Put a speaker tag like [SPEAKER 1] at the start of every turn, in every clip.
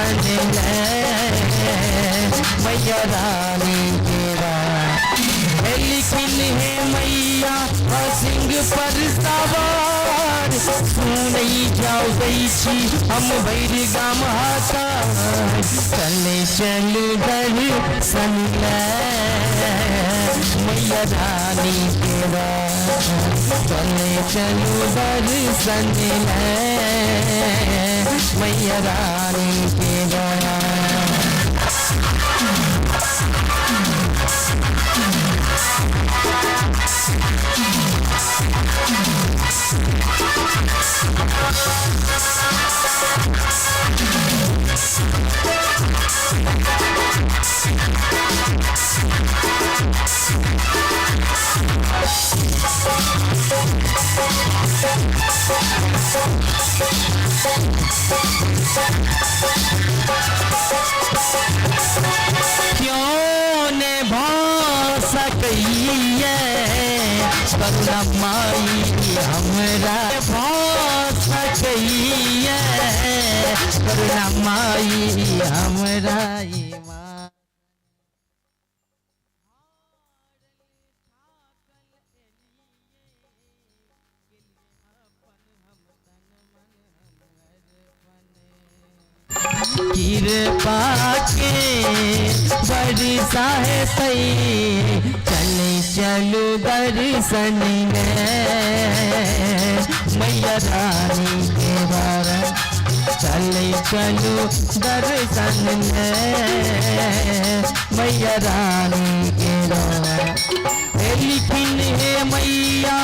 [SPEAKER 1] दर्शन ले मैया रानी तेरा। लिखिन है मैया सिंह पर सवार, सुनई जाओ गई छी हम भैर गाम हाकार। चले चलू दर्शन ले मैया रानी तेरा। चले चलू दर्शन ले मैया रानी तेरा। क्यों ने भाषा कहिए करुणा माई हमरा। भाषा कहिए करुणा माई हमरा माँ। कृपा के बरसा है सही, चले चलो दर्शन ले मैया रानी के बारा। चले चलो दर्शन ले मैया रानी के बारा। लिखिन है मैया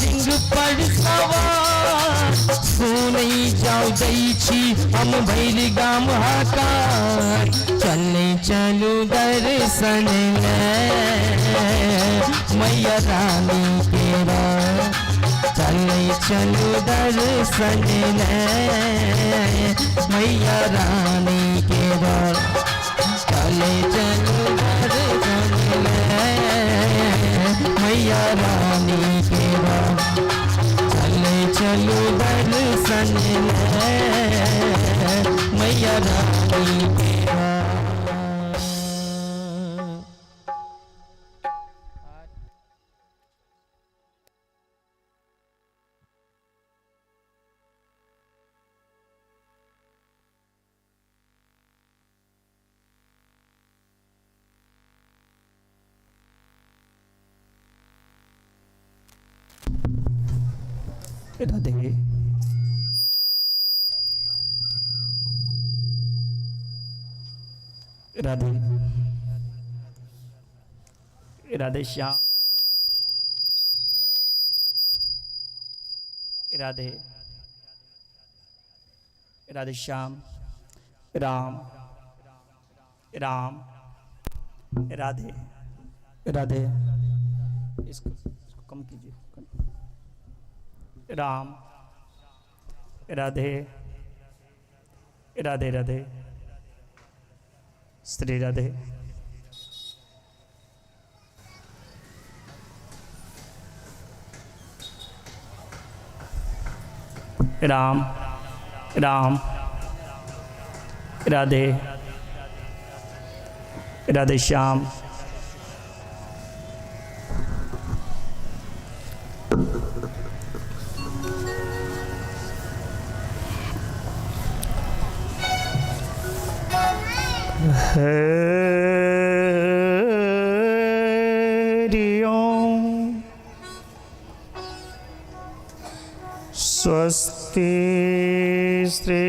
[SPEAKER 1] सिंह पर सवार, सुनई जाओ गई छी हम भैर गाम हाकार। चले चलो दर्शन ले मैया रानी तेरा। चले चलो दर्शन ले मैया रानी तेरा। चले चलो दर्शन ले मैया रानी तेरा। चले चलो दर्शन ले मैया रानी तेरा।
[SPEAKER 2] राधे राधे राधे श्याम राधे राधे श्याम राम राम राधे राधे। इसको कम कीजिए। राम राधे राधे राधे श्री राधे। राम राम राधे राधे श्याम हरि ओम। स्वस्ति श्री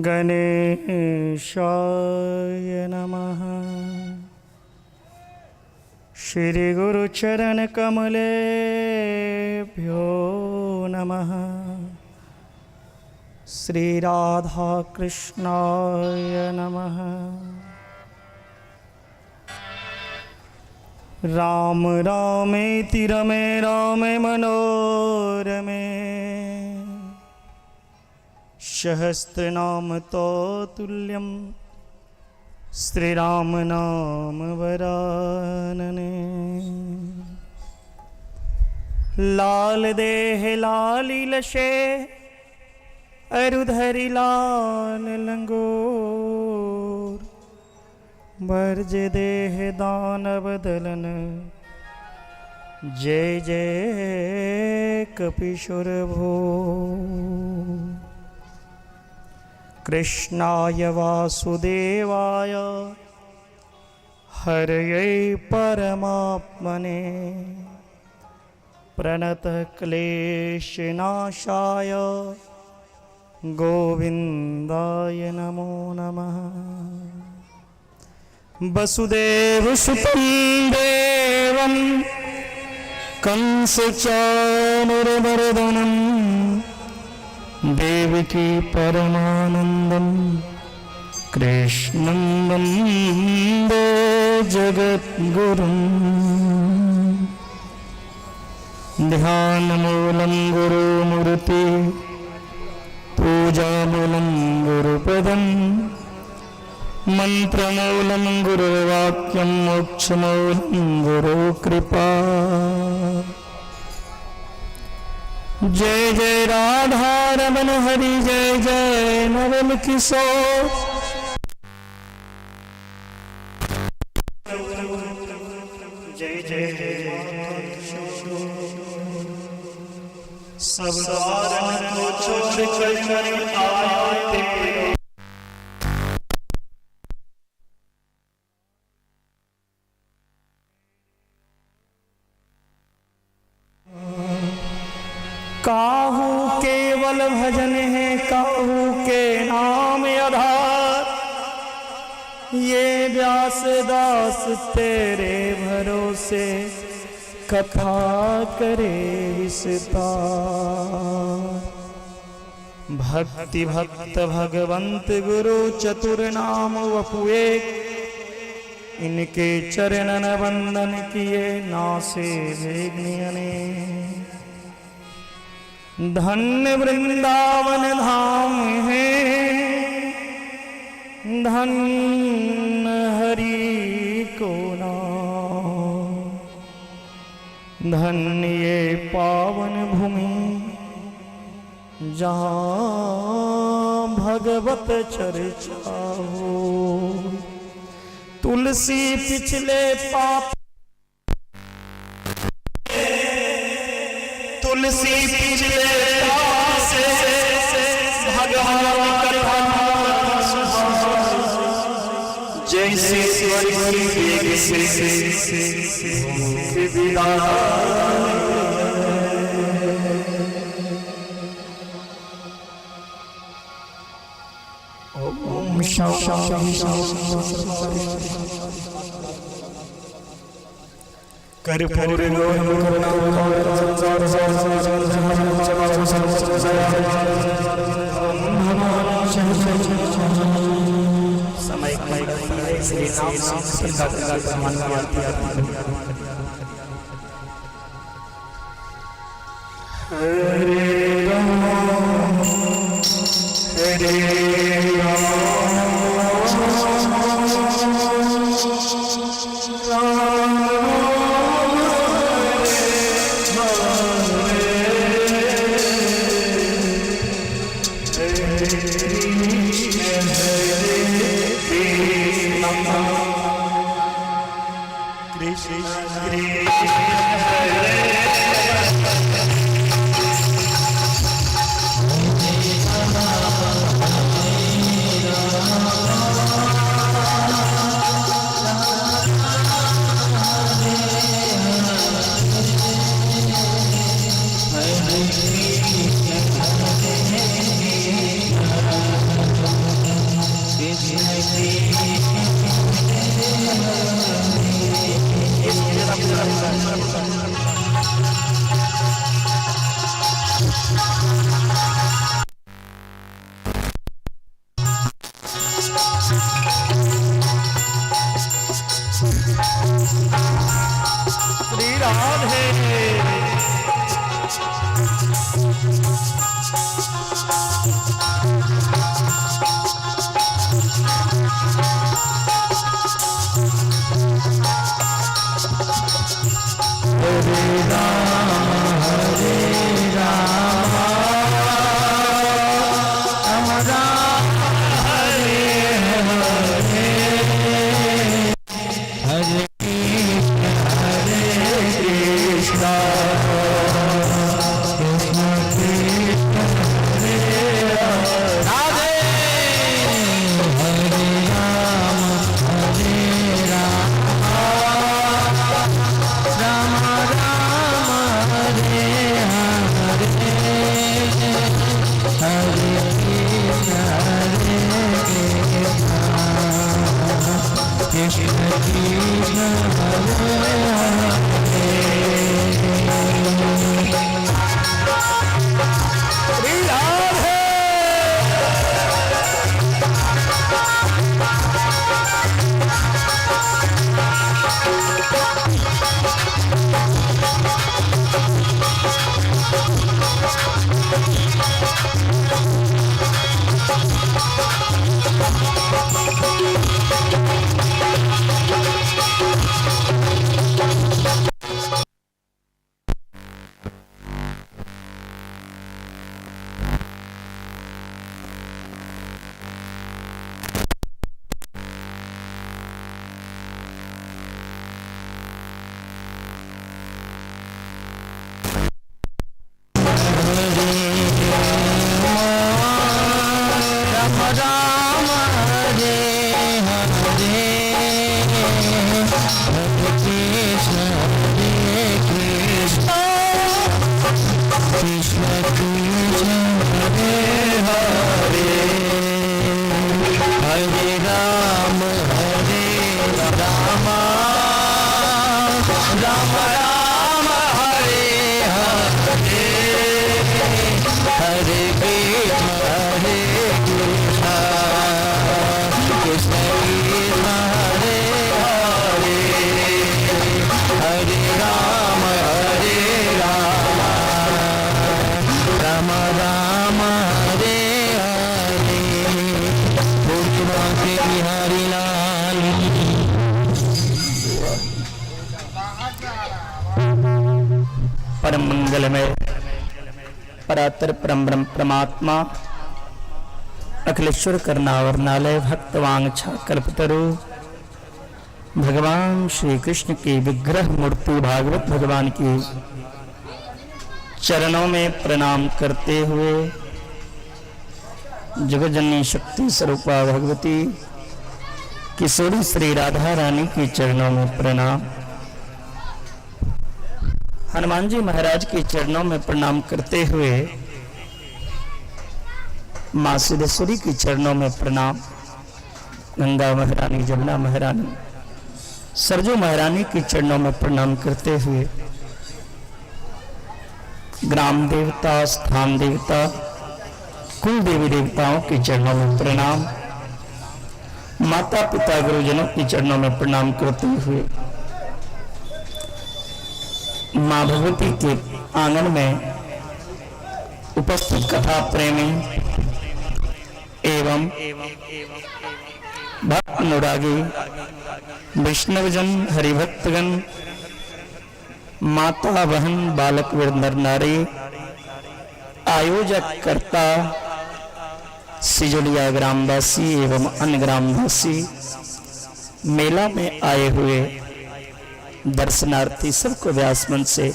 [SPEAKER 2] गणेशाय नमः। श्री गुरुचरण कमलेभ्यो नमः। श्री राधा कृष्णाय नमः। राम रामेति रमे रामे मनोरमे, सहस्रनाम तत्तुल्यं श्रीराम नाम वरानने। लाल देह लाली लशे अरुधरि लाल लंगोर बरज देह दानव दलन जय जय कपीश्वर भो कृष्णाय वासुदेवाय हरये परमात्मने प्रणतः क्लेशनाशाय गोविन्दाय नमो नमः। वसुदेवसुतं देवं कंसचाणूरमर्दनं देवकी परमानन्दं कृष्णं वन्दे जगद्गुरुम्। ध्यानमूलं गुरुमूर्ति पूजामूलं गुरुपदं मंत्रमूलं गुरुवाक्यं मोक्षमूलं गुरुकृपा। जय जय राधा रमण हरि जय जय नवल किशोर। जय जय सब सारन को छोड़ कर आए काहू केवल भजन है काहू के नाम आधार। ये व्यास दास तेरे भरोसे कथा करे विस्तार। भक्ति भक्त भगवंत गुरु चतुर नाम वपुए इनके चरणन वंदन किए नासे भेगनियने। धन्य वृंदावन धाम है धन्य हरि को नाम। धन्य ये पावन भूमि जहाँ भगवत चर्चा हो। तुलसी पिछले पाप तुलसी पिछले पाप से भगवान कथा जैसे स्वर्ग से विदा। ओम कर्पूर समय श्री हरे राम हरे
[SPEAKER 3] परम मंगलमय परातर परम ब्रह्म परमात्मा अखिलेश्वर करनावरनालय भक्तवांछा कल्पतरु भगवान श्री कृष्ण की विग्रह मूर्ति भागवत भगवान की चरणों में प्रणाम करते हुए जगतजननी शक्ति स्वरूपा भगवती किशोरी श्री राधा रानी की चरणों में प्रणाम, हनुमान जी महाराज के चरणों में प्रणाम करते हुए माँ सिद्धेश्वरी के चरणों में प्रणाम, गंगा महारानी, जमुना महारानी, सरजू महारानी के चरणों में प्रणाम करते हुए ग्राम देवता, स्थान देवता, कुल देवी देवताओं के चरणों में प्रणाम, माता पिता गुरुजनों के चरणों में प्रणाम करते हुए माँ भगवती के आंगन में उपस्थित कथा प्रेमी एवं भक्त अनुरागी वैष्णवजन, हरिभक्तगण, माता, बहन, बालक, वीर, नर नारी, आयोजक, कर्ता, सिजोलिया ग्रामवासी एवं अन्य ग्रामवासी, मेला में आए हुए दर्शनार्थी सबको व्यास मन से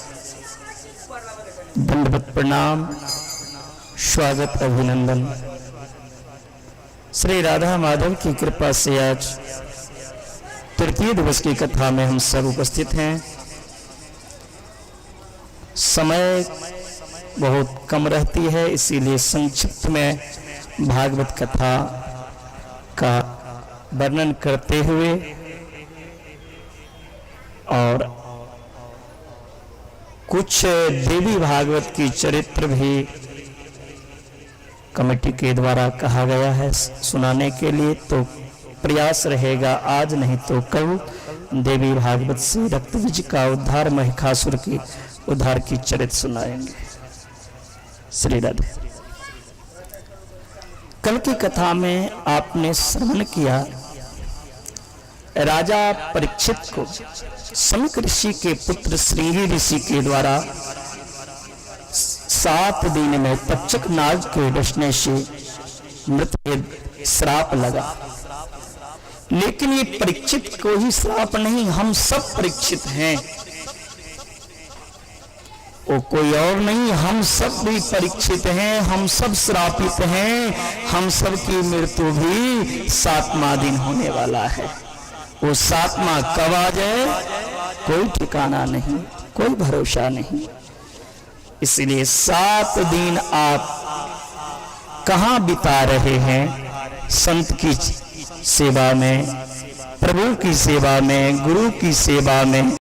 [SPEAKER 3] दंडवत प्रणाम, स्वागत, अभिनंदन। श्री राधा माधव की कृपा से आज तृतीय दिवस की कथा में हम सब उपस्थित हैं। समय बहुत कम रहती है, इसीलिए संक्षिप्त में भागवत कथा का वर्णन करते हुए और कुछ देवी भागवत की चरित्र भी कमेटी के द्वारा कहा गया है सुनाने के लिए, तो प्रयास रहेगा आज नहीं तो कल देवी भागवत से रक्तबीज का उद्धार, महिषासुर की उद्धार की चरित्र सुनाएंगे। श्री राधे। कल की कथा में आपने श्रवण किया राजा परीक्षित को सनक ऋषि के पुत्र श्रृंगी ऋषि के द्वारा 7 दिन में तक्षक नाग के डसने से मृत्यु श्राप लगा। लेकिन ये परीक्षित को ही श्राप नहीं, हम सब परीक्षित हैं, वो कोई और नहीं, हम सब भी परीक्षित हैं, हम सब श्रापित हैं, हम सब की मृत्यु भी 7वां दिन होने वाला है। वो 7वां कब आ जाए कोई ठिकाना नहीं, कोई भरोसा नहीं। इसलिए 7 दिन आप कहां बिता रहे हैं? संत की सेवा में, प्रभु की सेवा में, गुरु की सेवा में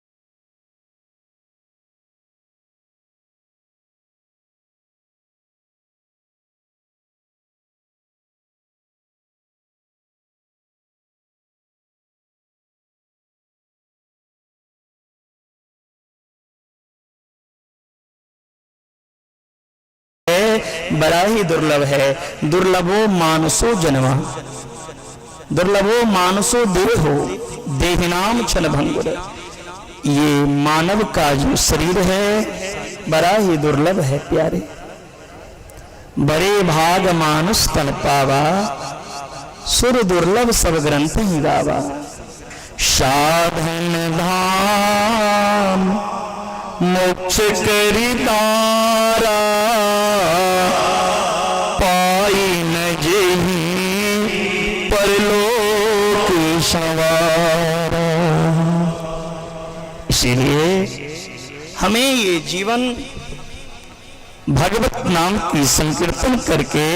[SPEAKER 3] बड़ा ही दुर्लभ है। दुर्लभो मानसो जन्म, दुर्लभो मानसो देहो, देहिनाम छल भंगुर। ये मानव का जो शरीर है बड़ा ही दुर्लभ है प्यारे। बड़े भाग मानुष तन पावा, सुर दुर्लभ सब ग्रंथ ही गावा। साधन धाम मोक्ष करी तारा, पाई न जेहि परलोक सवारा। इसीलिए हमें ये जीवन भगवत नाम की संकीर्तन करके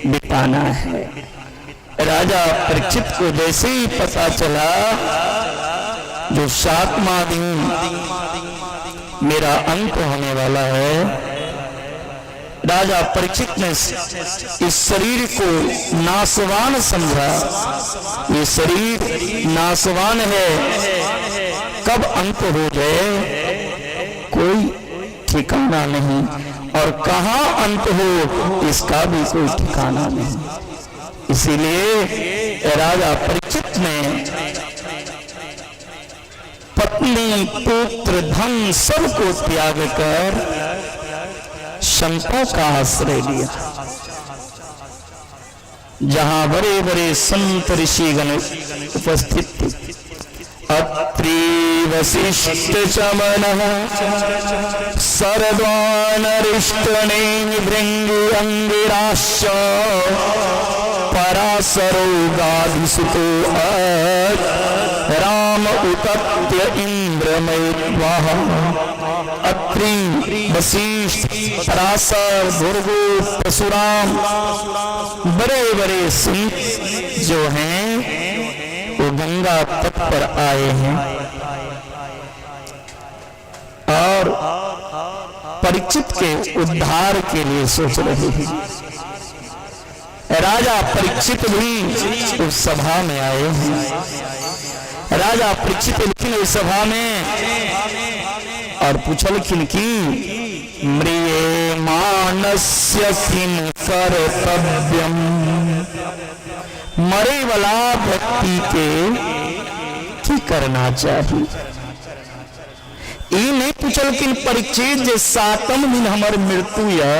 [SPEAKER 3] बिताना है। राजा परीक्षित को जैसे ही पता चला जो 7वां दिन मेरा अंत होने वाला है, राजा परीक्षित ने इस शरीर को नासवान समझा। ये शरीर नासवान है, कब अंत हो जाए कोई ठिकाना नहीं, और कहाँ अंत हो इसका भी कोई ठिकाना नहीं। इसीलिए राजा परीक्षित ने पत्नी, पुत्र, धन सबको त्याग कर संतों का आश्रय लिया। जहां बड़े बड़े संत ऋषिगण उपस्थित थे। अत्रि वसिष्ठ चमनः सरद्वानरिष्टने भृंगि अंगिराश्च, पराशरो गाधिसुतो राम उतत्य इंद्रमयद्वाः। अत्रि, वशिष्ठ, पराशर, भृगु, परशुराम बड़े बड़े संत जो हैं वो गंगा तट पर आए हैं और परीक्षित के उद्धार के लिए सोच रहे हैं। राजा परीक्षित भी उस सभा में आए हैं। राजा परीक्षित लिखिन उस सभा में और पूछलखिन की म्रिये मानस्य किम कर्तव्यम। मरे वाला व्यक्ति के की करना चाहिए। ये नहीं पूछलखिन परीक्षित जे 7वें दिन हमार मृत्यु या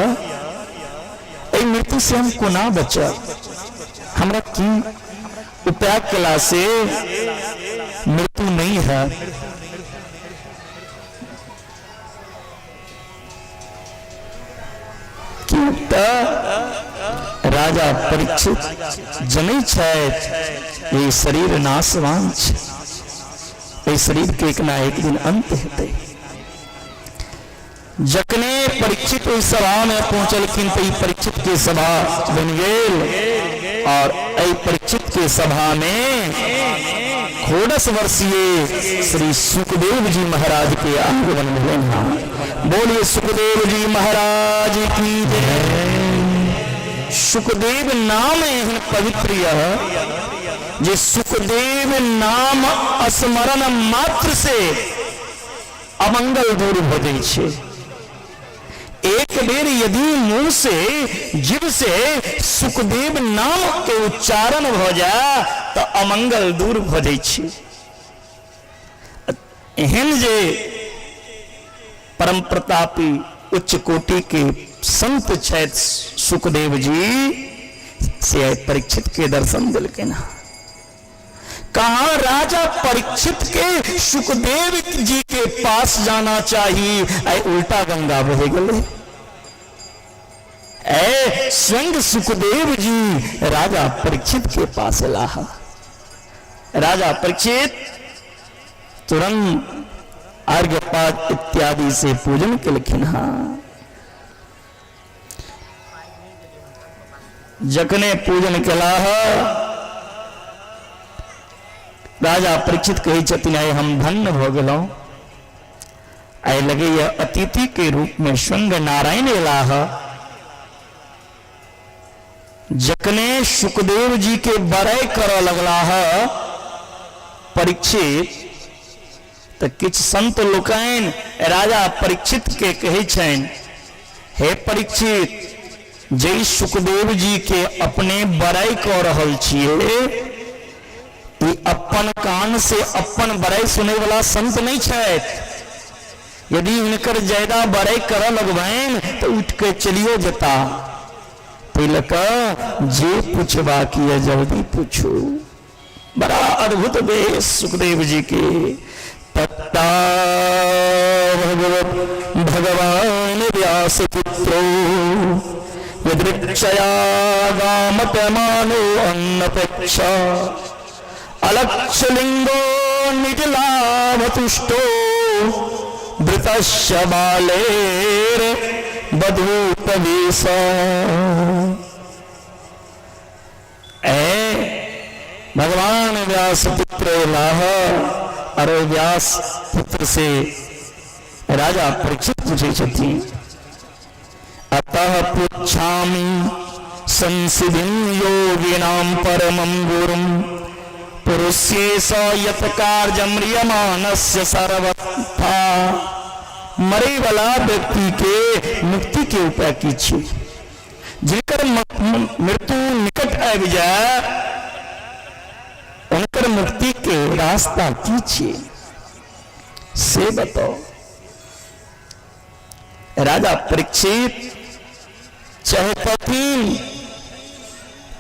[SPEAKER 3] मृत्यु से हमको ना बचा, हमरा की उपाय कला से मृत्यु नहीं है। राजा परीक्षित जनै छथि ये शरीर नाशवान छै, ये शरीर के एक ना एक दिन अंत हेतै। जखने परीक्षित इस सभा में पहुंचलखिन तो परीक्षित के सभा बन गेल और परीक्षित के सभा में 16 वर्षीय श्री सुखदेव जी महाराज के आगमन भेल। बोलिए सुखदेव जी महाराज की जय। सुखदेव नाम एहन पवित्र यह जे सुखदेव नाम स्मरण मात्र से अमंगल दूर भ जाय छै। एक बेर यदि मुंह से जीव से सुखदेव नाम के उच्चारण भ जाए तो अमंगल दूर भ जाय छै। एहन जे परम प्रतापी उच्च कोटि के संत छथि सुखदेव जी से परीक्षित के दर्शन दिलखिन। कहा राजा परीक्षित के सुखदेव जी के पास जाना चाहिए, उल्टा गंगा बह गए। स्वयं सुखदेव जी राजा परीक्षित के पास लाहा। राजा परीक्षित तुरंत अर्घ्यपाद इत्यादि से पूजन केलखिन। जखने पूजन केला राजा परीक्षित कही छथिन आए हम धन्य हो गलो आए लगे यह अतिथि के रूप में श्रृंग नारायण इलाह जकने सुखदेव जी के बड़ाई कर लगला है परीक्षित तो किछ संत लोकैन राजा परीक्षित के कहे छन हे परीक्षित जय सुखदेव जी के अपने बड़ाई कर रहल छिए ई अपन कान से अपन बड़ाई सुने वाला संत नहीं छे। यदि इनकर ज्यादा बड़ाई कर लगवाइन तो उठ के चलियो जता तिलक जे पूछवा किया जल्दी पूछो। बड़ा अद्भुत वेश सुखदेव जी के तत्ता भगवत भगवान व्यास पुत्रो यदृक्षया गामत मानो अन्नपेक्षा अलक्षलिंगो निजलाभतुष्टो वृतस्य बालेर बधूपवेश। भगवान व्यास पुत्र लाह अरे व्यास पुत्र से राजा परीक्षित पूछे छथि अतः पृच्छामि संसिधिं योगिनां परमं गुरुं पुरुषेश यत कार्यं म्रियमानस्य सर्वथा। मरे वाला व्यक्ति के मुक्ति के उपाय कीजिए जिनकर मृत्यु निकट आबि जाए उनकर मुक्ति के रास्ता कीजिए से बताओ। राजा परीक्षित चाहथिन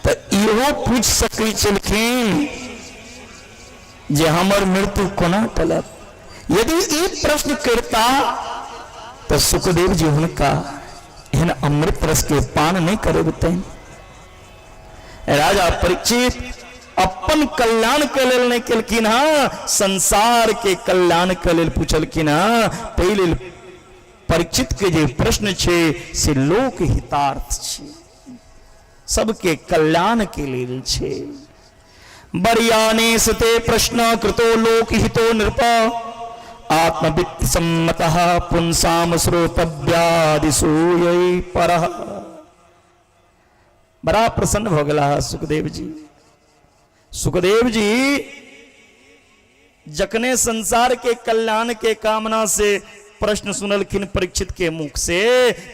[SPEAKER 3] तो इहो पूछ सकै छलखिन जे हमर मृत्यु कोना टलत। यदि ई प्रश्न करता तो सुखदेव जी हुनका एहन अमृत रस के पान नहीं करबतैन। राजा परीक्षित अपन कल्याण के लेल नहीं केलखिन हाँ संसार के कल्याण के लेल पूछलखिन हाँ। पहले परीक्षित के जे प्रश्न छे से लोक हितार्थ छे सबके कल्याण के लेल छे। बरियाने सते प्रश्न कृतो लोक हितो नृप आत्मवित्त सम्मतः पुंसाम श्रोतव्यादिषु यही परः। बड़ा प्रसन्न हो गया सुखदेव जी। सुखदेव जी जकने संसार के कल्याण के कामना से प्रश्न सुनलखिन परीक्षित के मुख से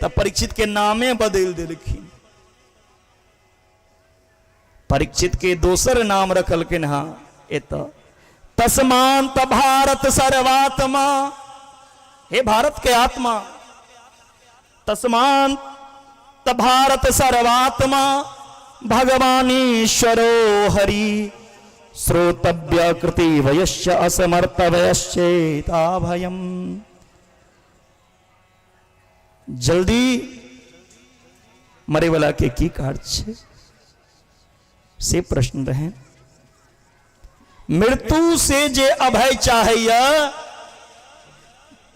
[SPEAKER 3] तब परीक्षित के नामे बदल दिलखिन। परीक्षित के दोसर नाम रखलखिन हाँ एत तस्मांत भारत सर्वात्मा। हे भारत के आत्मा तस्मांत भारत सर्वात्मा भगवानीश्वरो हरि श्रोतव्य कृति वयश्च असमर्थ वयश्चेता भयम। जल्दी मरे वाला के की कार्य से प्रश्न रहे। मृत्यु से जे अभय चाहिए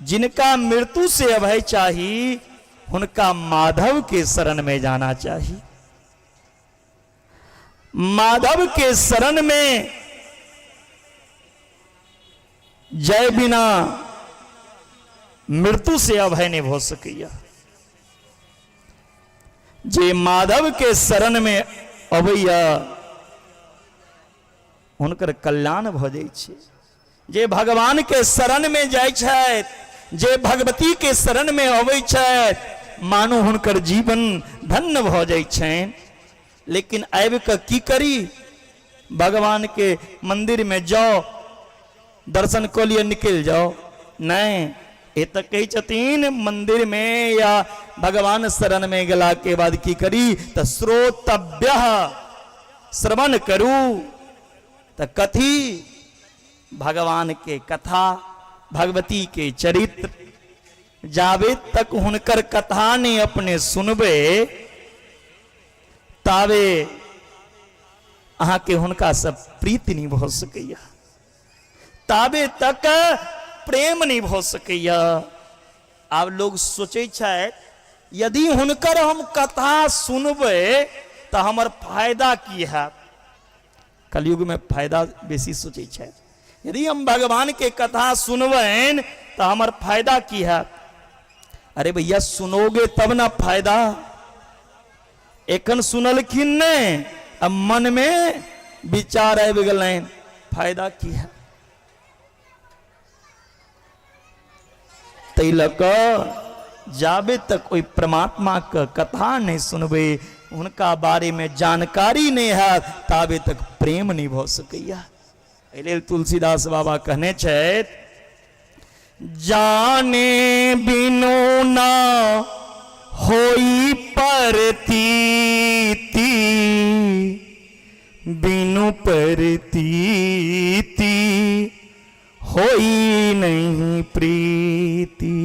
[SPEAKER 3] जिनका मृत्यु से अभय चाहिए उनका माधव के शरण में जाना चाहिए। माधव के शरण में जय बिना मृत्यु से अभय नहीं हो सकिया। जे माधव के शरण में अभैया उनकर कल्याण भ जाय छै। जे भगवान के शरण में जाय छै जे भगवती के शरण में अबै छै मानो हुनकर जीवन धन्य भ जाय छनि। लेकिन आबि के की करी भगवान के मंदिर में जाओ दर्शन को लिए निकल जाओ नहीं ये तो कही छथिन मंदिर में या भगवान शरण में गेला के बाद की करी तो श्रोतव्य श्रवण करू तो कथी भगवान के कथा भगवती के चरित्र जावे तक हुनकर कथा ने अपने सुनबे तावे अहाँ के हुनका सब प्रीति नहीं भ सकैया तावे तक प्रेम नहीं भ सकैया। आब लोग सोचे छै यदि हुनकर हम कथा सुनबे तो हमर फायदा की है। कलयुग में फायदा बेसी सोचे छै यदि हम भगवान के कथा सुनवें तो हमार फायदा की है। अरे भैया सुनोगे तब ना फायदा। एकन सुनलखिन ने अब मन में विचार आबि गेलैन, फायदा की है। तै लक जाबे तक कोई परमात्मा का कथा नहीं सुनबे, उनका बारे में जानकारी नहीं है, ताबे तक प्रेम नहीं भ सकैया। एहि तुलसीदास बाबा कहने छथि, जाने बिनु ना होई परतीति, बिनु परतीति होई नहीं प्रीति।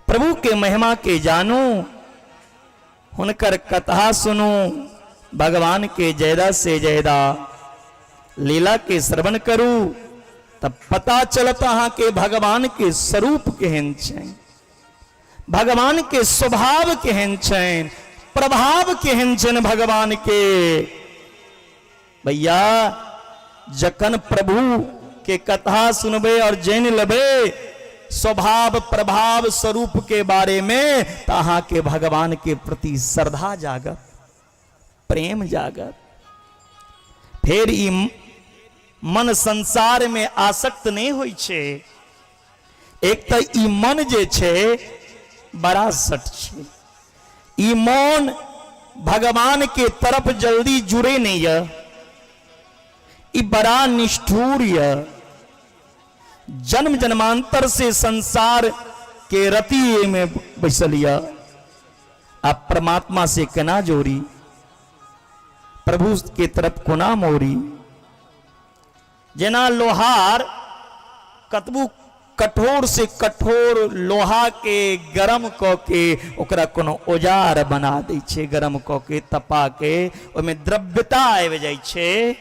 [SPEAKER 3] प्रभु के महिमा के जानू, हुनकर कथा सुनू, भगवान के ज्यादा से ज्यादा लीला के श्रवण करू, तब पता चलता है कि भगवान के स्वरूप केहन छै, भगवान के स्वभाव केहन छै, प्रभाव केहन छै भगवान के। भैया जखन प्रभु के कथा सुनबे और जान लेबे स्वभाव प्रभाव स्वरूप के बारे में, तो अहाँ के भगवान के प्रति श्रद्धा जागत, प्रेम जागत। फिर ई मन संसार में आसक्त नहीं होई छे। एक तो ई मन जे छे बड़ा सट छे, ई मन भगवान के तरफ जल्दी जुड़े नहीं है, ई बड़ा निष्ठुर है। जन्म जन्मांतर से संसार के रति में बैसलिया, आप परमात्मा से केना जोड़ी, प्रभु के तरफ कोना मोरी। जेना लोहार कतबू कठोर से कठोर लोहा के गरम क के ओकरा कोनो औजार बना दै छे, गरम क के तपा के ओमे द्रव्यता आबि जाइ छे।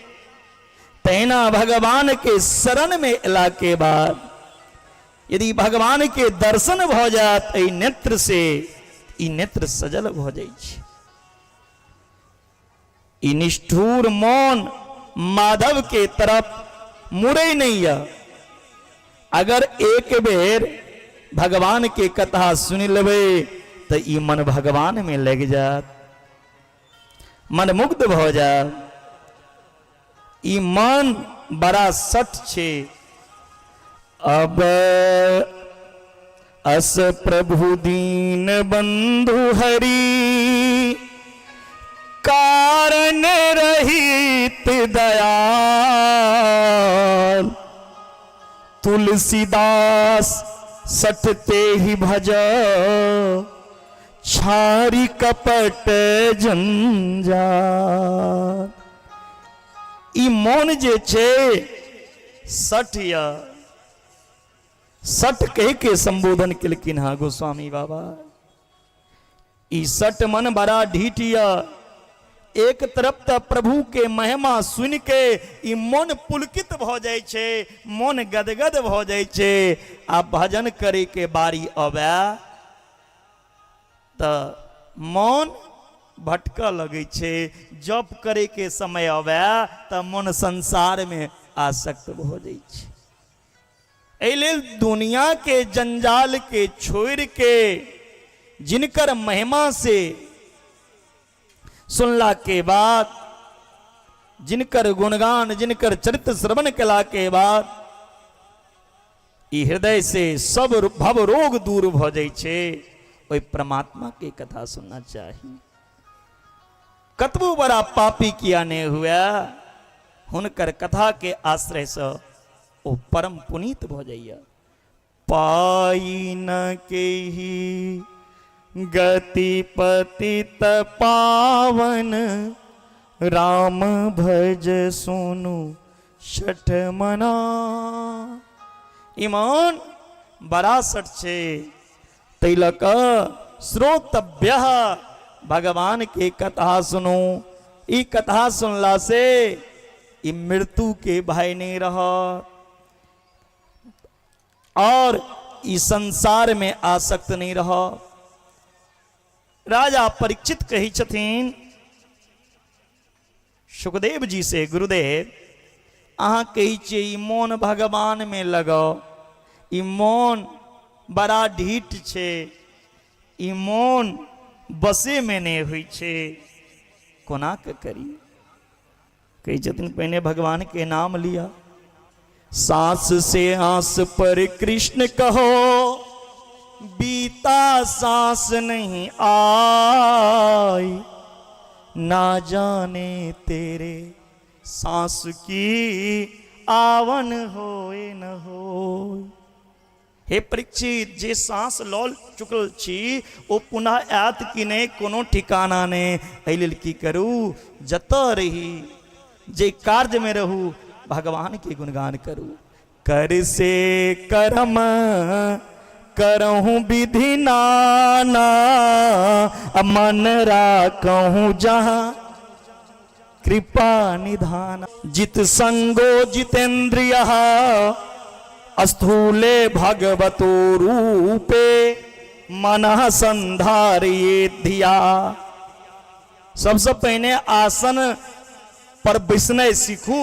[SPEAKER 3] तहिना भगवान के शरण में अला के बाद यदि भगवान के दर्शन भ जात ई नेत्र से, ई नेत्र सजल भ जाइ छे। ई निष्ठुर मौन माधव के तरफ मुड़े नहीं है। अगर एक बेर भगवान के कथा सुन लेबे तो ई मन भगवान में लग जात, मन मुग्ध भ जात। ई मन बड़ा सट छे। अब अस प्रभु दीन बंधु हरि, कारण रहित दयाल, तुलसीदास सटते ही भज, छारी कपट जंजाल। ई मौन जे छे सट या सट कह के संबोधन केलखिन हा गोस्वामी बाबा। ई सट मन बड़ा ढीठिया। एक तरफ तो प्रभु के महिमा सुन के ई मन पुलकित भ जाय छे, मन गदगद भ जाय छे। आ भजन करे के बारी आवे तो मन भटका लगे छे, जप करे के समय आवे तो मन संसार में आसक्त भ जाय छे। एहि लेल दुनिया के जंजाल के छोड़ के जिनकर महिमा से सुनला के बाद, जिनकर गुणगान जिनकर चरित्र श्रवण कला के बाद ई हृदय से सब भव रोग दूर भ जाय छे। ओई परमात्मा के कथा सुनना चाहिए। कतबो बड़ा पापी किया ने हुआ, हुनकर कथा के आश्रय से ओ परम पुनीत भ जाइया। पाई न केही गति पतित पावन, राम भज सुनु छठ मना। ईमान बड़ा सट छे। तैलक श्रोतव्य भगवान के कथा सुनो। ई कथा सुनला से ई मृत्यु के भय नहीं रहा और ई संसार में आसक्त नहीं रहा। राजा परीक्षित कही छथिन सुखदेव जी से, गुरुदेव अहाँ कही छे ई मोन भगवान में लगाओ, ई मोन बड़ा ढीठ छे, ई मोन बसे में नहीं हुई छे, कोना के करी। कई जतन पहले भगवान के नाम लिया, सांस से आस पर कृष्ण कहो, बीता सांस नहीं आई, ना जाने तेरे सांस की आवन होए न होए। हे परीक्षित, जे सांस लॉल चुकल छी ओ पुनः आयत कि नहीं कोनो ठिकाना ने, एहि लेल की करू, जत रही जे कार्य में रहू भगवान के गुणगान करू। कर से कर्म करहूं विधि नाना, मन राखहूं जहां कृपा निधान। जित संगो जितेन्द्रिय स्थूले भगवतो रूपे, मनः संधारिये धिया। सबसे पहले आसन पर बैसने सीखू,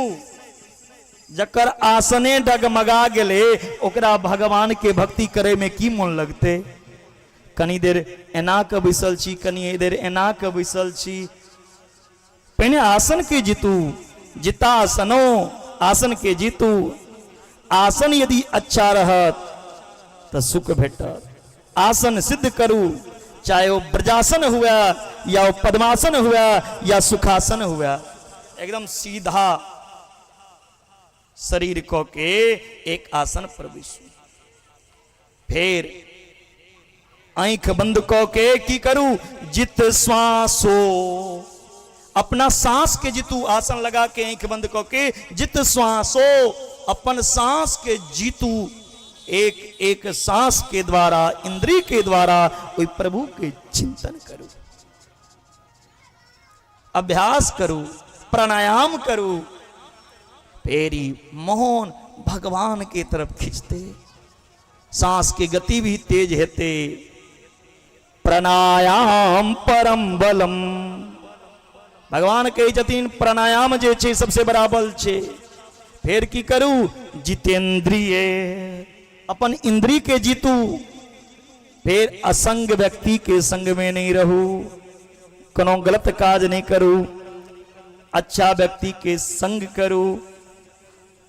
[SPEAKER 3] जकर आसने डगमगा गेले ओकरा भगवान के भक्ति करे में की मन लगते। कनी देर एना के बैसल छी, कनी देर एना के बैसल छी, पहले आसन के जीतू, जितासनो आसन के जीतू। आसन यदि अच्छा रहत तो सुख भेटत। आसन सिद्ध करू, चाहे वो ब्रजासन हुआ या वो पद्मासन हुआ या सुखासन हुआ, एकदम सीधा शरीर को के एक आसन पर बैसू। फिर आंख बंद को के की करू, जित श्वासो, अपना सांस के जीतू। आसन लगा के आंख बंद को के जित श्वासो, अपन सांस के जीतू। एक एक सांस के द्वारा, इंद्रिय के द्वारा कोई प्रभु के चिंतन करू, अभ्यास करू, प्राणायाम करू। फेरी मोहन भगवान के तरफ खींचते, सांस की गति भी तेज हेते। प्राणायाम परम बलम, भगवान कही छथिन प्राणायाम जे छे सबसे बड़ा बल छे। फिर की करू, जितेंद्रिय, अपन इंद्रिय के जीतू। फिर असंग व्यक्ति के संग में नहीं रहू, कोनो गलत काज नहीं करू, अच्छा व्यक्ति के संग करू।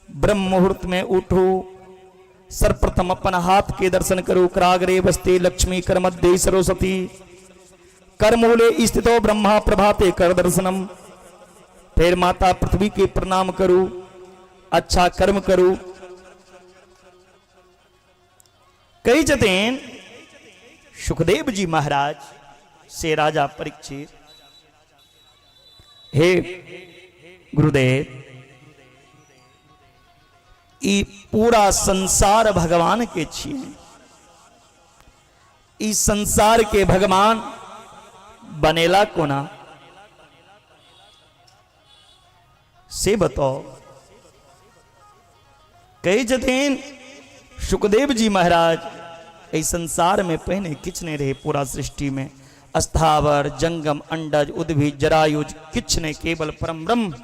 [SPEAKER 3] ब्रह्म मुहूर्त में उठो, सर्वप्रथम अपन हाथ के दर्शन करो। कराग्रे वस्ते लक्ष्मी, कर मध्य सरस्वती, कर मूले स्थितो ब्रह्मा, प्रभाते कर दर्शनम। फिर माता पृथ्वी के प्रणाम करो, अच्छा कर्म करो। कई जतेन सुखदेव जी महाराज से राजा परीक्षित, हे गुरुदेव, ई पूरा संसार भगवान के छिए, इस संसार के भगवान बनेला कोना से बताओ। कई जतेन सुखदेव जी महाराज, इस संसार में पहले किछ नहीं रहे, पूरा सृष्टि में अस्थावर जंगम अंडज उद्भिद जरायुज किछ नहीं, केवल परम ब्रह्म।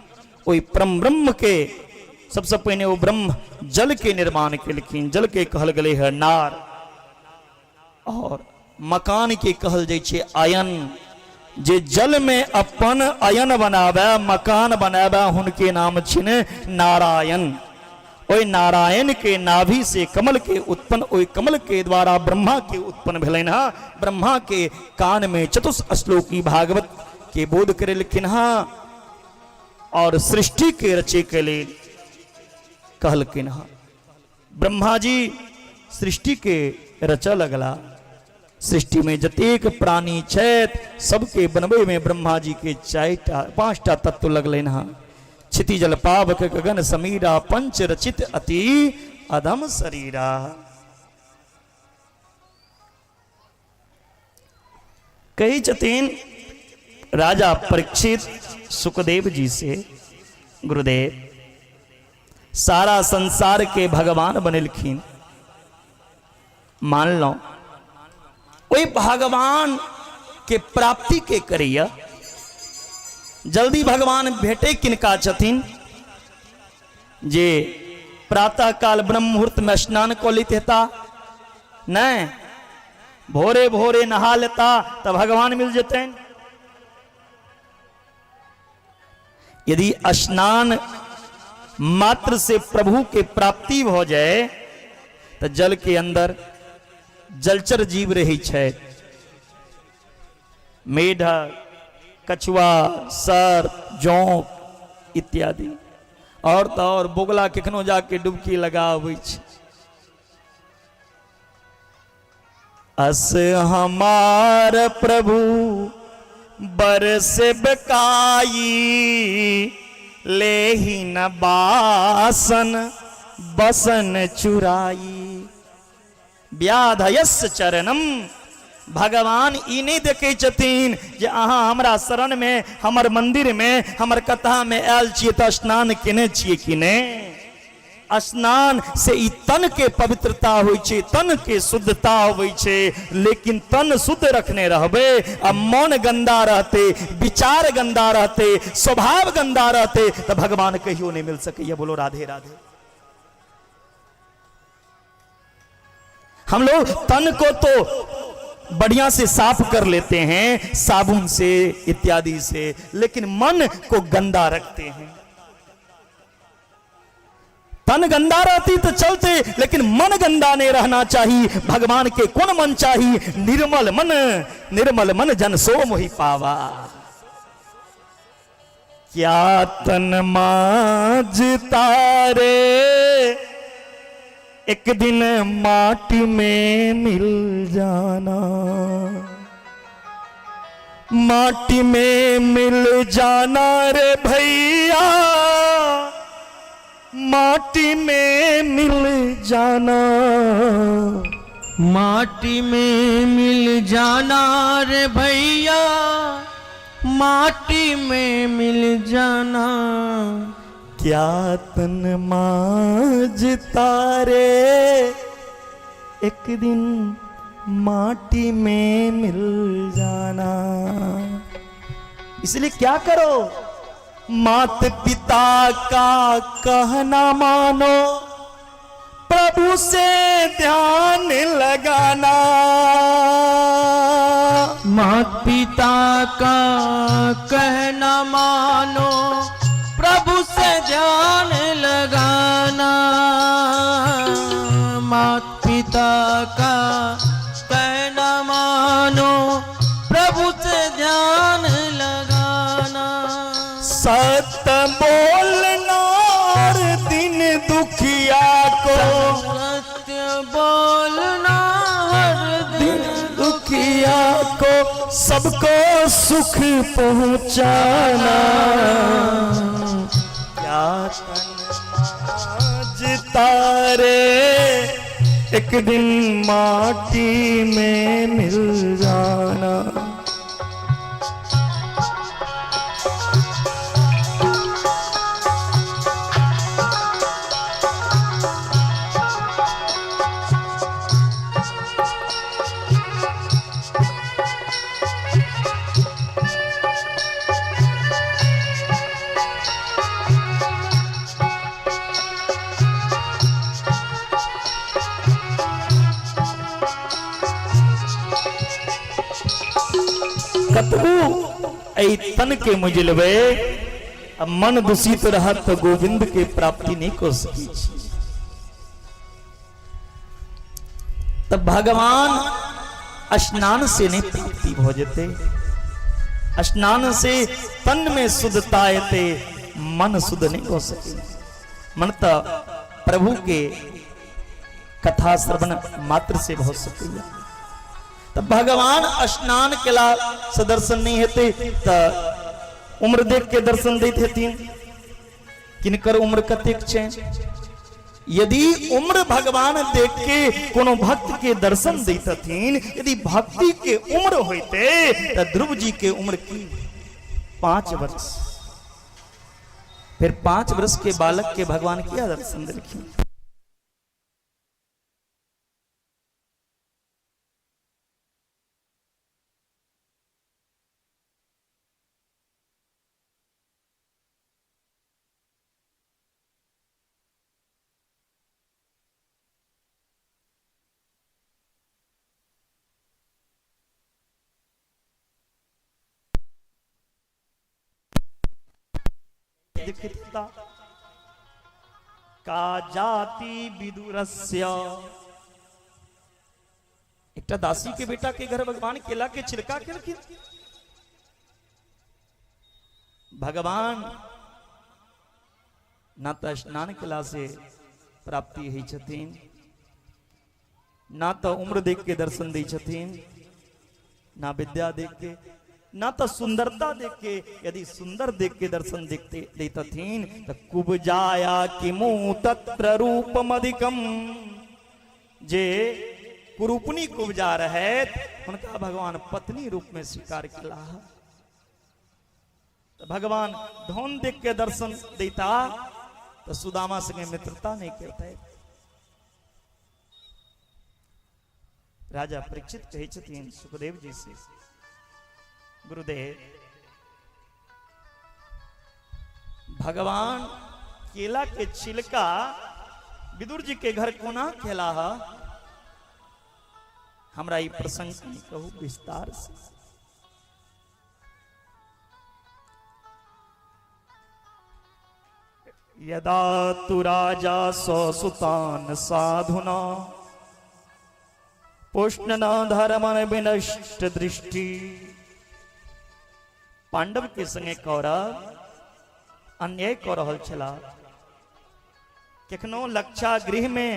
[SPEAKER 3] वही परम ब्रह्म के सबसे पहले वो ब्रह्म जल के निर्माण के लिखिन। जल के कहल गले है नार, और मकान के कहल जाय छे आयन। जे जल में अपन आयन बनावे, मकान बनावे, उनके नाम छिन नारायण। ओय नारायण के नाभि से कमल के उत्पन्न, ओय कमल के द्वारा ब्रह्मा के उत्पन्न भेलन। ब्रह्मा के कान में चतुश्लोकी भागवत के बोध करे लिखिन, और सृष्टि के रचे के लिए कहलकिन। ब्रह्मा जी सृष्टि के रचा लगला। सृष्टि में जतेक प्राणी छैत सबके बनबे में ब्रह्मा जी के 4-5 तत्व लगले। क्षिति जल पावक गगन समीरा, पंच रचित अति अधम शरीरा। कई जतेन राजा परीक्षित सुखदेव जी से, गुरुदेव सारा संसार के भगवान बनेलखिन, मान लो वही भगवान के प्राप्ति के करिया, जल्दी भगवान भेटे किनका छथिन। जे प्रातः काल ब्रह्म मुहूर्त में स्नान को लेता नहीं, भोरे भोरे नहा लेता तो भगवान मिल जेते। यदि स्नान मात्र से प्रभु के प्राप्ति हो जाए तो जल के अंदर जलचर जीव रही छे, मेढक, कछुआ, सर्प, जोंक इत्यादि, और तो और बोगला केखनो जाके डुबकी लगावे छे। अस हमार प्रभु बरस बकाई, ले ही न बासन बसन चुराई। व्याधयस चरणम, भगवान ई नहीं देखे छथिन जे अहाँ हमरा शरण में, हमर मंदिर में, हमर कथा में आयल छिए तो स्नान केने छिए कि नहीं। स्नान से ई तन के पवित्रता होइ छे, तन के शुद्धता होइ छे, लेकिन तन शुद्ध रखने रहबे आ मन गंदा रहते, विचार गंदा रहते, स्वभाव गंदा रहते तो भगवान कहियो नहीं मिल सके। बोलो राधे राधे। हम लोग तन को तो बढ़िया से साफ कर लेते हैं साबुन से इत्यादि से, लेकिन मन को गंदा रखते हैं। तन गंदा रहती तो चलते, लेकिन मन गंदा नहीं रहना चाहिए। भगवान के कौन मन चाहिए? निर्मल मन, निर्मल मन जन सो मोहि पावा। क्या तन मांझता रे, एक दिन माटी में मिल जाना, माटी में मिल जाना रे भैया, माटी में मिल जाना,
[SPEAKER 1] माटी में मिल जाना रे भैया, माटी में मिल जाना।
[SPEAKER 3] क्या तन मांझता रे, एक दिन माटी में मिल जाना। इसलिए क्या करो, मात पिता का कहना मानो, प्रभु से ध्यान लगाना।
[SPEAKER 1] मात पिता का कहना मानो, प्रभु से ध्यान लगाना। मात पिता का कहना मानो, प्रभु से ध्यान लगाना।
[SPEAKER 3] सत्य बोलना हर दिन दुखिया को,
[SPEAKER 1] सत्य बोलना हर दिन
[SPEAKER 3] दुखिया को, सबको सुख पहुंचाना। क्या मांझता रे, एक दिन माटी में मिल जाना। तन के मुजलबे, अब मन दूषित रहत तो गोविंद के प्राप्ति नहीं को सकी। तब भगवान स्नान से नहीं प्राप्ति हो जाते, स्नान से तन में शुद्धता आते, मन शुद्ध नहीं हो सके। मन तो प्रभु के कथा श्रवण मात्र से हो सके। तब भगवान स्नान के ला से दर्शन नहीं हेते तो उम्र देख के दर्शन देते हथिन। किनकर उम्र कतेक छे? यदि उम्र भगवान देख के कोनो भक्त के दर्शन देते हथिन, यदि भक्ति के उम्र होते तो ध्रुव जी के उम्र की 5 वर्ष। फिर 5 वर्ष के बालक के भगवान क्या दर्शन देखिए।
[SPEAKER 4] देखित का जाति विदुरस्य। एक दासी के बेटा के घर भगवान केला के छिलका के रखी। भगवान ना तो स्नान केला से प्राप्ति है छथिन, ना तो उम्र देख के दर्शन दी छथिन, ना विद्या देख के, ना तो सुंदरता देख के। यदि सुंदर देख के दर्शन देखते देता थीन तो कुबजाया किमु तत्र रूपम अधिकम। जे कुरूपनी कुबजा रहे उनका भगवान पत्नी रूप में स्वीकार किया। तो भगवान धन देख के दर्शन देता तो सुदामा संगे मित्रता नहीं करते। राजा परीक्षित कहे छथिन सुखदेव जी से, गुरुदेव भगवान केला के छिलका विदुर जी के घर कोना खेला है, हमरा ये प्रसंग कहू विस्तार से। यदा तु राजा सुतान साधुना पुष्ण धर्मन विनष्ट दृष्टि। पांडव के संगे कौरव अन्याय कर रहल छला। केखनो लक्षा गृह में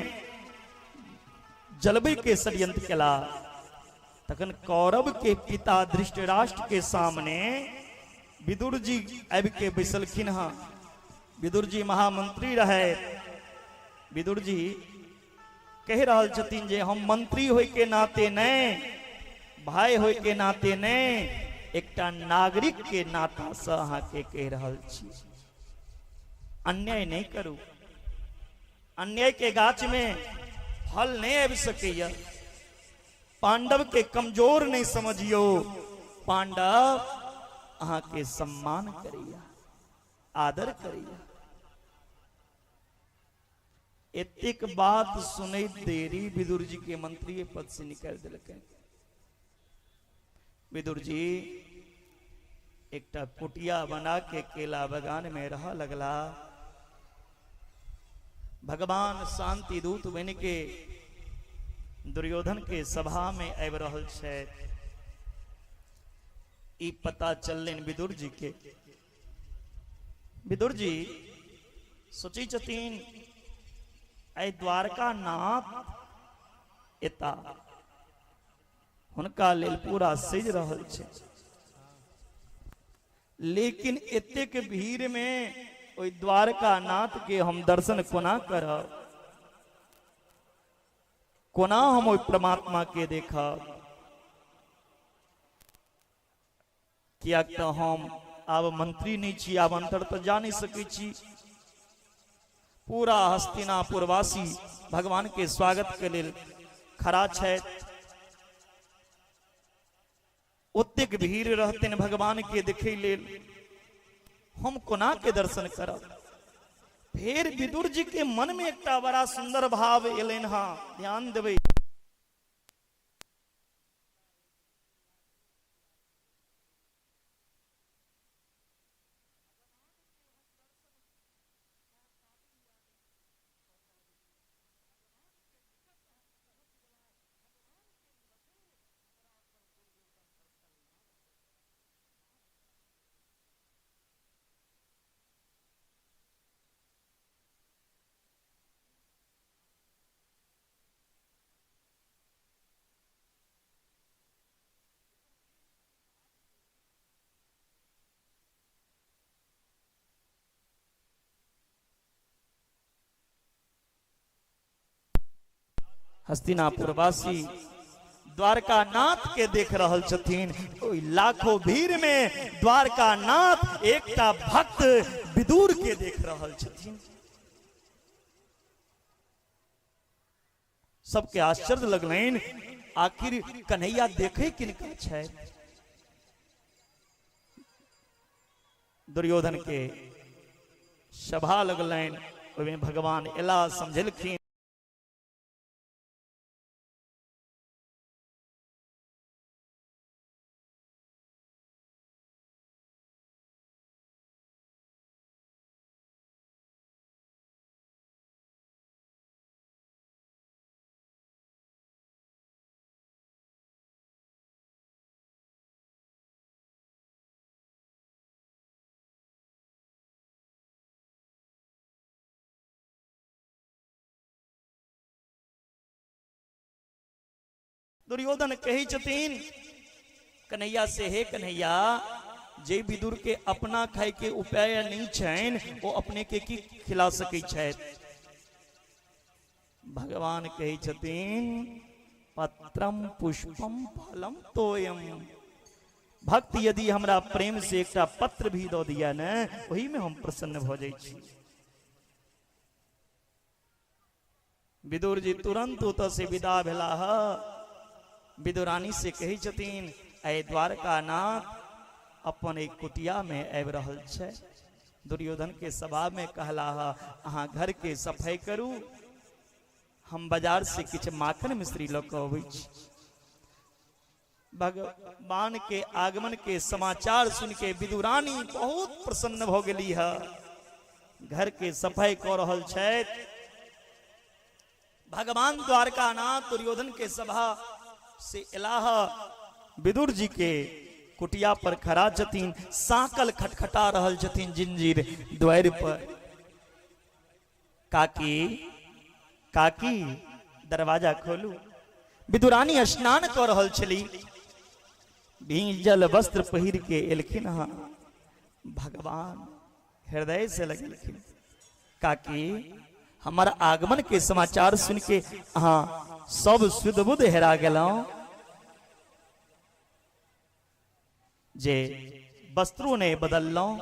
[SPEAKER 4] जलबे के षड्यंत्र केला, तखन कौरव के पिता धृतराष्ट्र के सामने विदुर जी आबि के बैसलखिन हँ। विदुर जी महामंत्री रहे। विदुर जी कह रहल छथिन जे हम मंत्री होय के नाते नहीं, भाई होय के नाते नहीं, एकटा नागरिक के नाता से अहाँ के कह रहल छी अन्याय नहीं करू। अन्याय के गाछ में फल नहीं आबि सकैया। पांडव के कमजोर नहीं समझियो। पांडव अहाँ के सम्मान करिया, आदर करिया। एतेक बात सुनै देरी विदुर जी के मंत्री पद से निकाल दिलकै। विदुर जी एकटा कुटिया बना के केला बगान में रह लगला। भगवान शांति दूत बन के दुर्योधन के सभा में आबि रहल छै। ई पता चललनि विदुर जी के। विदुर जी सोची छथिन आई द्वारका नाथ एता हुनका लेल पूरा सज रहल छै, लेकिन एतेक भीड़ में ओई द्वारका नाथ के हम दर्शन कोना करब, कोना हम ओई परमात्मा के देखब। किया तो हम आब मंत्री नहीं छी, आब अंतर तो जा नहीं सकै छी। पूरा हस्तिनापुर वासी भगवान के स्वागत के लेल खड़ा छै। ओतेक भीड़ रहते भगवान के देखे लेल, हम कोना के दर्शन करब। फिर विदुर जी के मन में एक बड़ा सुंदर भाव एलनि। हाँ, ध्यान देबै। हस्तिनापुर वासी द्वारका नाथ के देख रहल छथिन। ओई लाखों भीड़ में द्वारका नाथ एकटा भक्त विदुर के देख रहल छथिन। सबके आश्चर्य लगलनि, आखिर कन्हैया देखे किनका छै। दुर्योधन के सभा लगलनि, ओहिमे भगवान एला समझलखिन। दुर्योधन कही छथिन कन्हैया से, हे कन्हैया, जे विदुर के अपना खाए के उपाय नहीं छैन वो अपने के की खिला सकै छथि। भगवान कही छथिन पत्रम पुष्पम फलम तोयम। भक्त यदि हमरा प्रेम से एक पत्र भी दो दिया न, वही में हम प्रसन्न हो जाई छी। विदुर जी तुरंत ओत से विदा भेला। विदुरानी से कही छथिन ऐ द्वारका नाथ अपन एक कुटिया में आबि रहल छै। दुर्योधन के सभा में कहला अहाँ घर के सफाई करू, हम बाजार से किछ माखन मिश्री ल के अबै छी। भगवान के आगमन के समाचार सुन के विदुरानी बहुत प्रसन्न भ गेली है। घर के सफाई क रहल छथि। भगवान द्वारकानाथ दुर्योधन के सभा से एलाह। विदुर जी के कुटिया पर खड़ा छथिन, साकल खटखटा रहल छथिन जिंजीर द्वार पर। काकी काकी दरवाजा खोलू। विदुरानी स्नान कर रहल छली, भीजल वस्त्र पहिर के एलखिन। हाँ भगवान हृदय से लगलखिन, काकी हमारा आगमन के समाचार सुन के हाँ सब सुध बुध हेरा गेलौं। जे वस्त्रों ने बदलौं।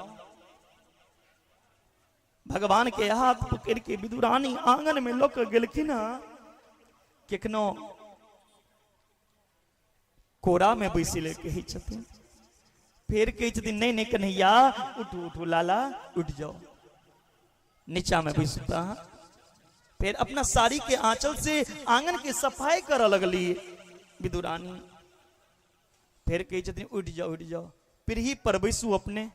[SPEAKER 4] भगवान के हाथ पकड़ के विदुरानी आंगन में लोक गेलखिन। केखनो कोरा में बैसिले कही छथिन, फिर कही छथिन नहीं नहीं कन्हैया उठू उठू लाला उठ जाओ, नीचा में बैसता। फिर अपना साड़ी के आंचल से आंगन की सफाई कर लगली विदुरानी। फिर कही छथिन उठ जाओ उठ जाओ, फिर ही पर बैसू अपने।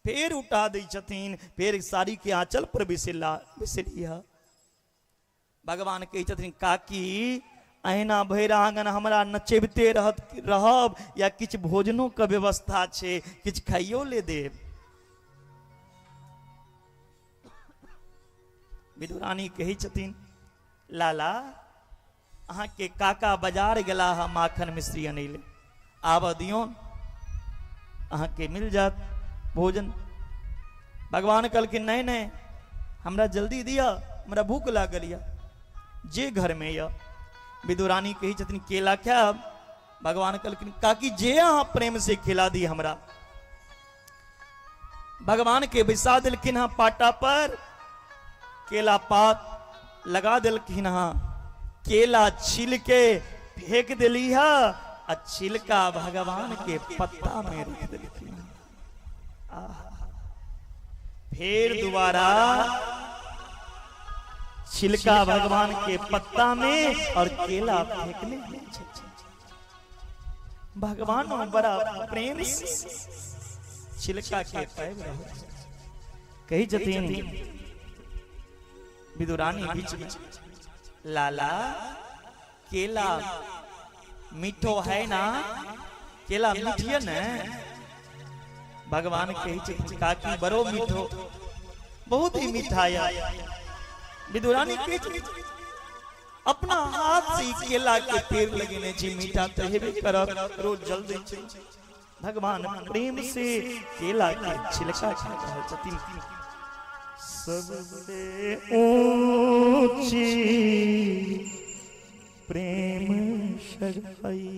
[SPEAKER 4] फिर उठा दै छथिन, फिर साड़ी के आंचल पर बैसलिया। भगवान कही छथिन काकी अहिना भैर आंगन हमरा नचेबते रहब या किछ भोजनों के व्यवस्था छे, किछ खाइयो ले देब। विदुरानी कही छथिन लाला अहाँ के काका बाजार गेला हा माखन मिश्री अनिल, आब दियो अहाँ के मिल जात भोजन। भगवान कहलखिन नहीं नहीं हमरा जल्दी दिया, हमरा भूख लागल या, जे घर में या। विदुरानी कही छथिन केला खायब। भगवान कहलखिन काकी जे अहाँ प्रेम से खिला दी हमरा। भगवान के बैसा दिलखिन हाँ पाटा पर, केला पात लगा दिलखिन हाँ, केला छिल के फेंक दिली है, छिलका भगवान के पत्ता में रख दिलखिन। फिर दोबारा छिलका भगवान के पत्ता में और केला फेंकने में। भगवान बड़ा प्रेम छिलका के पैर कही छथिन विदुरानी बीच में लाला केला मीठो है ना, केला मीठिए न। भगवान कही छथिन काकी बड़ो मीठो, बहुत ही मीठा है। विदुरानी कही अपना हाथ से केला के पेड़ लगेने जी मीठा तो हेबे करब, रोज जल्दी। भगवान प्रेम से केला के छिलका खा रहल छथिन। सबसे ऊंची प्रेम शगाई